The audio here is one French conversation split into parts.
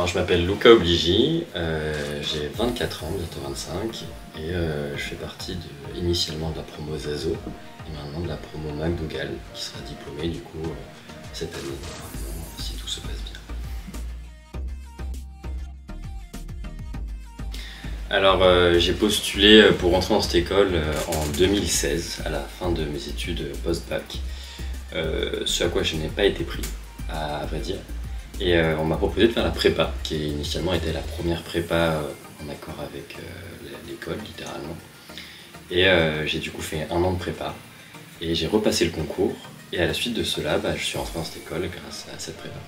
Alors, je m'appelle Luca Obligi, j'ai 24 ans, bientôt 25, et je fais partie initialement de la promo Zazo et maintenant de la promo McDougall, qui sera diplômée du coup cette année, normalement, si tout se passe bien. Alors, j'ai postulé pour rentrer dans cette école en 2016, à la fin de mes études post-bac, ce à quoi je n'ai pas été pris, à vrai dire. Et on m'a proposé de faire la prépa, qui initialement était la première prépa en accord avec l'école, littéralement. Et j'ai du coup fait un an de prépa, et j'ai repassé le concours, et à la suite de cela, je suis rentré dans cette école grâce à cette prépa.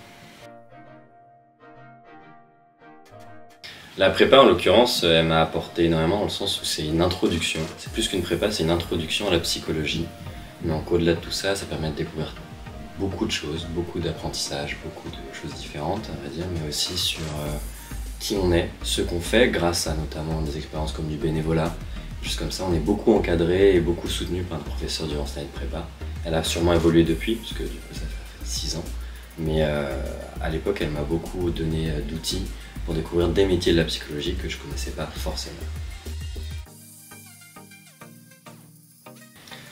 La prépa, en l'occurrence, elle m'a apporté énormément dans le sens où c'est une introduction. C'est plus qu'une prépa, c'est une introduction à la psychologie. Donc au-delà de tout ça, ça permet de découvrir beaucoup de choses, beaucoup d'apprentissage, beaucoup de choses différentes, on va dire, mais aussi sur qui on est, ce qu'on fait, grâce à notamment des expériences comme du bénévolat. Juste comme ça, on est beaucoup encadré et beaucoup soutenu par un professeur durant cette année de prépa. Elle a sûrement évolué depuis, parce que du coup ça fait 6 ans, mais à l'époque elle m'a beaucoup donné d'outils pour découvrir des métiers de la psychologie que je ne connaissais pas forcément.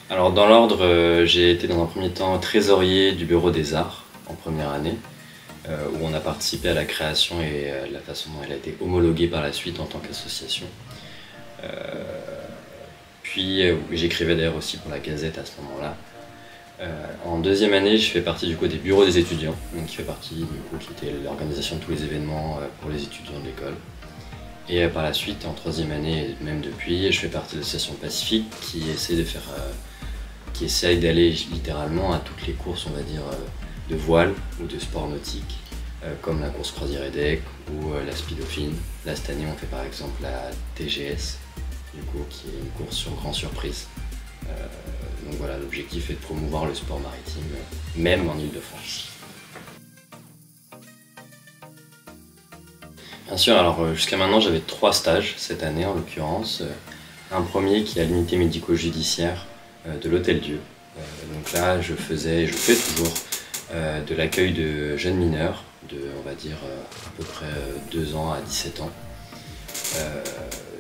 Alors dans l'ordre, j'ai été dans un premier temps trésorier du Bureau des Arts en première année, où on a participé à la création et la façon dont elle a été homologuée par la suite en tant qu'association. Puis j'écrivais d'ailleurs aussi pour la Gazette à ce moment-là. En deuxième année, je fais partie du coup des bureaux des étudiants, donc qui fait partie du coup qui était l'organisation de tous les événements pour les étudiants de l'école. Et par la suite, en troisième année, et même depuis, je fais partie de l'association Pacifique qui essaye d'aller littéralement à toutes les courses, on va dire, de voile ou de sport nautique, comme la course croisière EDEC ou la Speedofine. Là, cette année, on fait par exemple la TGS, du coup, qui est une course sur grande surprise. Donc voilà, l'objectif est de promouvoir le sport maritime, même en Île-de-France. Bien sûr, alors jusqu'à maintenant, j'avais 3 stages cette année en l'occurrence. Un premier qui est à l'unité médico-judiciaire de l'Hôtel-Dieu. Donc là, je fais toujours de l'accueil de jeunes mineurs, de, on va dire, à peu près 2 ans à 17 ans.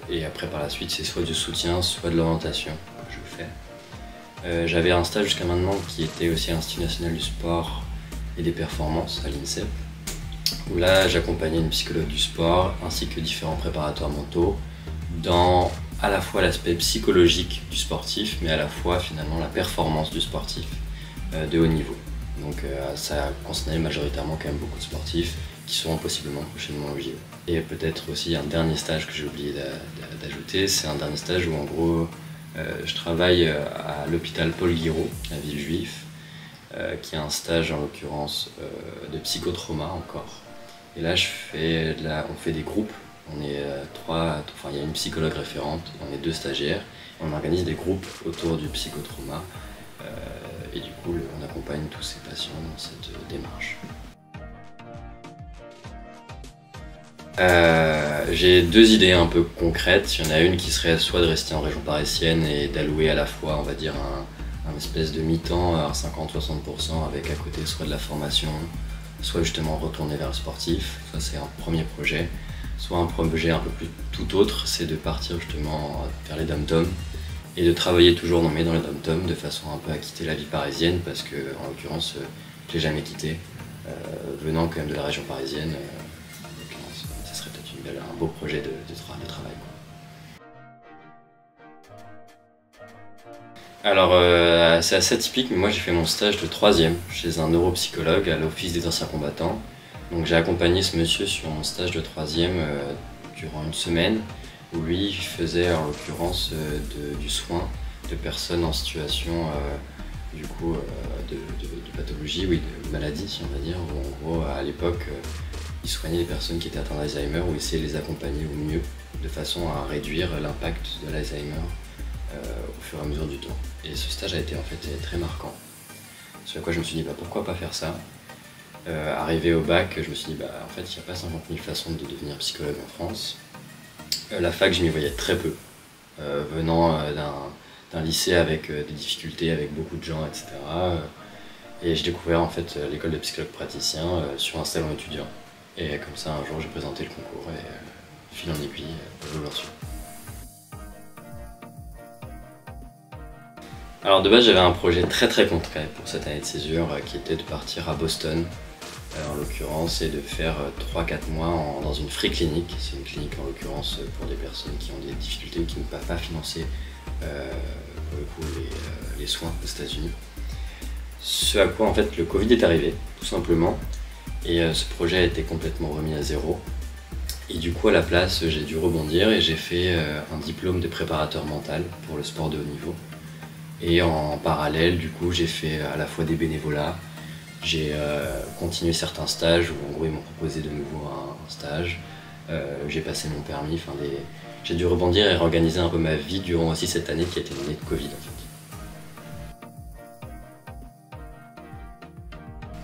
Et après, par la suite, c'est soit du soutien, soit de l'orientation que je fais. J'avais un stage jusqu'à maintenant qui était aussi à l'Institut national du sport et des performances à l'INSEP, où là, j'accompagnais une psychologue du sport ainsi que différents préparateurs mentaux dans à la fois l'aspect psychologique du sportif, mais à la fois finalement la performance du sportif de haut niveau. Donc ça concernait majoritairement quand même beaucoup de sportifs qui seront possiblement prochainement au JO. Et peut-être aussi un dernier stage que j'ai oublié d'ajouter, c'est un dernier stage où en gros je travaille à l'hôpital Paul Guiraud, à Villejuif, qui est un stage en l'occurrence de psychotrauma encore. Et là on fait des groupes. On est il y a une psychologue référente, on est 2 stagiaires, et on organise des groupes autour du psychotrauma, et du coup on accompagne tous ces patients dans cette démarche. J'ai 2 idées un peu concrètes. Il y en a une qui serait soit de rester en région parisienne et d'allouer à la fois, on va dire, un espèce de mi-temps à 50-60% avec à côté soit de la formation, soit justement retourner vers le sportif. Ça c'est un premier projet. Soit un projet un peu plus tout autre, c'est de partir justement vers les dom-toms et de travailler toujours dans les dom-toms de façon un peu à quitter la vie parisienne, parce que en l'occurrence je l'ai jamais quitté, venant quand même de la région parisienne, ça serait peut-être un beau projet de travail. Alors c'est assez atypique, mais moi j'ai fait mon stage de 3e chez un neuropsychologue à l'Office des anciens combattants. Donc j'ai accompagné ce monsieur sur mon stage de 3e durant une semaine, où lui faisait en l'occurrence du soin de personnes en situation de pathologie, oui, de maladie si on va dire, où en gros à l'époque il soignait les personnes qui étaient atteintes d'Alzheimer, ou essayait de les accompagner au mieux, de façon à réduire l'impact de l'Alzheimer au fur et à mesure du temps. Et ce stage a été en fait très marquant, sur quoi je me suis dit pourquoi pas faire ça. Arrivé au bac, je me suis dit en fait il n'y a pas 50 000 façons de devenir psychologue en France. La fac, je m'y voyais très peu, venant d'un lycée avec des difficultés, avec beaucoup de gens, etc. Et j'ai découvert en fait l'école de psychologue praticien sur un salon étudiant. Et comme ça, un jour, j'ai présenté le concours et fil en aiguille, je l'ai reçu. Alors de base, j'avais un projet très concret pour cette année de césure qui était de partir à Boston, en l'occurrence, et de faire 3-4 mois dans une free clinic. C'est une clinique en l'occurrence pour des personnes qui ont des difficultés ou qui ne peuvent pas financer pour le coup, les soins aux États-Unis. Ce à quoi en fait le Covid est arrivé, tout simplement, et ce projet a été complètement remis à zéro. Et du coup, à la place, j'ai dû rebondir et j'ai fait un diplôme de préparateur mental pour le sport de haut niveau. Et en parallèle, du coup, j'ai fait à la fois des bénévolats, j'ai continué certains stages où en gros ils m'ont proposé de nouveau un stage, j'ai passé mon permis, j'ai dû rebondir et réorganiser un peu ma vie durant aussi cette année qui a été une année de Covid en fait.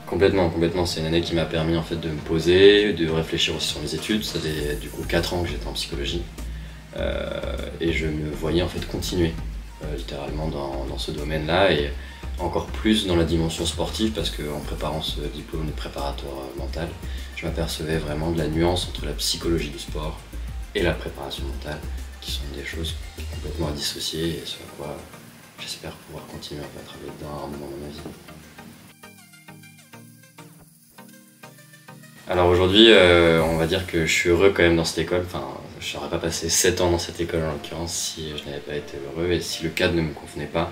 Complètement, c'est une année qui m'a permis en fait de me poser, de réfléchir aussi sur mes études. Ça fait du coup 4 ans que j'étais en psychologie et je me voyais en fait continuer littéralement dans ce domaine-là et encore plus dans la dimension sportive parce qu'en préparant ce diplôme de préparateur mental, je m'apercevais vraiment de la nuance entre la psychologie du sport et la préparation mentale qui sont des choses complètement à dissocier et sur quoi j'espère pouvoir continuer à travailler dedans à un moment de ma vie. Alors aujourd'hui, on va dire que je suis heureux quand même dans cette école. Enfin, je n'aurais pas passé 7 ans dans cette école en l'occurrence si je n'avais pas été heureux et si le cadre ne me convenait pas.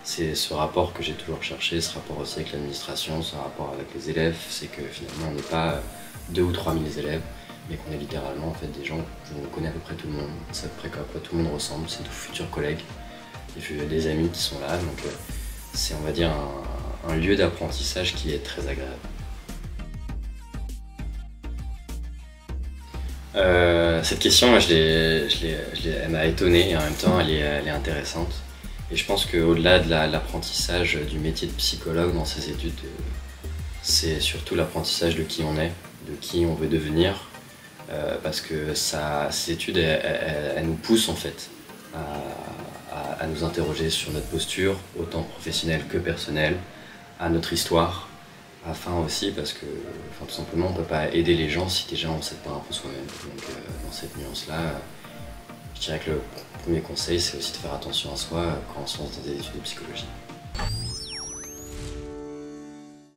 C'est ce rapport que j'ai toujours cherché, ce rapport aussi avec l'administration, ce rapport avec les élèves. C'est que finalement on n'est pas 2 ou 3 000 élèves, mais qu'on est littéralement en fait des gens, on connaît à peu près tout le monde, on sait à peu près à quoi tout le monde ressemble, c'est nos futurs collègues, des amis qui sont là. Donc c'est on va dire un lieu d'apprentissage qui est très agréable. Cette question, moi, elle m'a étonné et en même temps, elle est intéressante. Et je pense qu'au-delà de l'apprentissage du métier de psychologue dans ces études, c'est surtout l'apprentissage de qui on est, de qui on veut devenir, parce que ces études, elles nous poussent en fait à nous interroger sur notre posture, autant professionnelle que personnelle, à notre histoire, afin aussi parce que tout simplement on ne peut pas aider les gens si déjà on ne s'aide pas un peu soi-même. Donc dans cette nuance-là, je dirais que le premier conseil c'est aussi de faire attention à soi quand on se lance dans des études de psychologie.